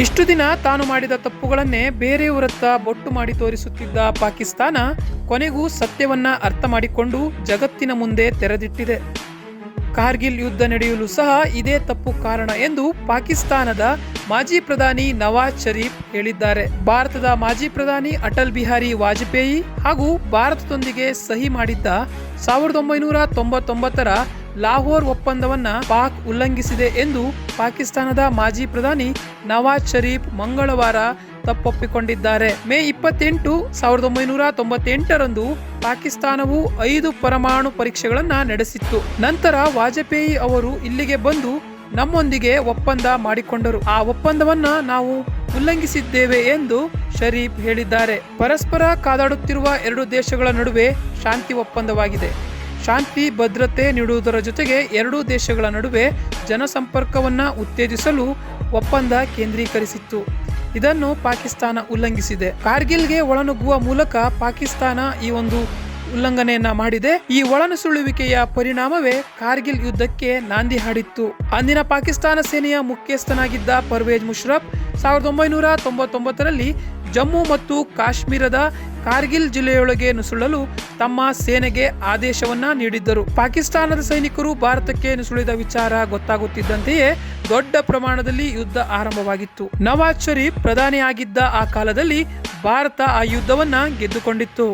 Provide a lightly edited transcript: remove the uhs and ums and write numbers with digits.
ಇಷ್ಟು ದಿನ ತಾನು ಮಾಡಿದ ತಪ್ಪುಗಳನ್ನೇ ಬೇರೆಯವರತ್ತ ಬೊಟ್ಟು ಮಾಡಿ ತೋರಿಸುತ್ತಿದ್ದ ಪಾಕಿಸ್ತಾನ ಕೊನೆಗೂ ಸತ್ಯವನ್ನ ಅರ್ಥ ಮಾಡಿಕೊಂಡು ಜಗತ್ತಿನ ಮುಂದೆ ತೆರೆದಿಟ್ಟಿದೆ. ಕಾರ್ಗಿಲ್ ಯುದ್ಧ ನಡೆಯಲು ಸಹ ಇದೇ ತಪ್ಪು ಕಾರಣ ಎಂದು ಪಾಕಿಸ್ತಾನದ ಮಾಜಿ ಪ್ರಧಾನಿ ನವಾಜ್ ಶರೀಫ್ ಹೇಳಿದ್ದಾರೆ. ಭಾರತದ ಮಾಜಿ ಪ್ರಧಾನಿ ಅಟಲ್ ಬಿಹಾರಿ ವಾಜಪೇಯಿ ಹಾಗೂ ಭಾರತದೊಂದಿಗೆ ಸಹಿ ಮಾಡಿದ್ದ 1999ರ ಲಾಹೋರ್ ಒಪ್ಪಂದವನ್ನ ಪಾಕ್ ಉಲ್ಲಂಘಿಸಿದೆ ಎಂದು ಪಾಕಿಸ್ತಾನದ ಮಾಜಿ ಪ್ರಧಾನಿ ನವಾಜ್ ಶರೀಫ್ ಮಂಗಳವಾರ ತಪ್ಪೊಪ್ಪಿಕೊಂಡಿದ್ದಾರೆ. ಮೇ 28, 1998ರಂದು ಪಾಕಿಸ್ತಾನವು 5 ಪರಮಾಣು ಪರೀಕ್ಷೆಗಳನ್ನ ನಡೆಸಿತ್ತು. ನಂತರ ವಾಜಪೇಯಿ ಅವರು ಇಲ್ಲಿಗೆ ಬಂದು ನಮ್ಮೊಂದಿಗೆ ಒಪ್ಪಂದ ಮಾಡಿಕೊಂಡರು. ಆ ಒಪ್ಪಂದವನ್ನ ನಾವು ಉಲ್ಲಂಘಿಸಿದ್ದೇವೆ ಎಂದು ಶರೀಫ್ ಹೇಳಿದ್ದಾರೆ. ಪರಸ್ಪರ ಕಾದಾಡುತ್ತಿರುವ 2 ದೇಶಗಳ ನಡುವೆ ಶಾಂತಿ ಒಪ್ಪಂದವಾಗಿದೆ. ಶಾಂತಿ ಭದ್ರತೆ ನೀಡುವುದರ ಜೊತೆಗೆ 2 ದೇಶಗಳ ನಡುವೆ ಜನಸಂಪರ್ಕವನ್ನ ಉತ್ತೇಜಿಸಲು ಒಪ್ಪಂದ ಕೇಂದ್ರೀಕರಿಸಿತ್ತು. ಇದನ್ನು ಪಾಕಿಸ್ತಾನ ಉಲ್ಲಂಘಿಸಿದೆ. ಕಾರ್ಗಿಲ್ಗೆ ಒಳನುಗ್ಗುವ ಮೂಲಕ ಪಾಕಿಸ್ತಾನ ಈ ಒಂದು ಉಲ್ಲಂಘನೆಯನ್ನ ಮಾಡಿದೆ. ಈ ಒಳನುಸುಳುವಿಕೆಯ ಪರಿಣಾಮವೇ ಕಾರ್ಗಿಲ್ ಯುದ್ಧಕ್ಕೆ ನಾಂದಿ ಹಾಡಿತ್ತು. ಅಂದಿನ ಪಾಕಿಸ್ತಾನ ಸೇನೆಯ ಮುಖ್ಯಸ್ಥನಾಗಿದ್ದ ಪರ್ವೇಜ್ ಮುಷರಫ್ 1999ರಲ್ಲಿ ಜಮ್ಮು ಮತ್ತು ಕಾಶ್ಮೀರದ ಕಾರ್ಗಿಲ್ ಜಿಲ್ಲೆಯೊಳಗೆ ನುಸುಳಲು ತಮ್ಮ ಸೇನೆಗೆ ಆದೇಶವನ್ನ ನೀಡಿದ್ದರು. ಪಾಕಿಸ್ತಾನದ ಸೈನಿಕರು ಭಾರತಕ್ಕೆ ನುಸುಳಿದ ವಿಚಾರ ಗೊತ್ತಾಗುತ್ತಿದ್ದಂತೆಯೇ ದೊಡ್ಡ ಪ್ರಮಾಣದಲ್ಲಿ ಯುದ್ಧ ಆರಂಭವಾಗಿತ್ತು. ನವಾಜ್ ಶರೀಫ್ ಪ್ರಧಾನಿಯಾಗಿದ್ದ ಆ ಕಾಲದಲ್ಲಿ ಭಾರತ ಆ ಯುದ್ಧವನ್ನ ಗೆದ್ದುಕೊಂಡಿತ್ತು.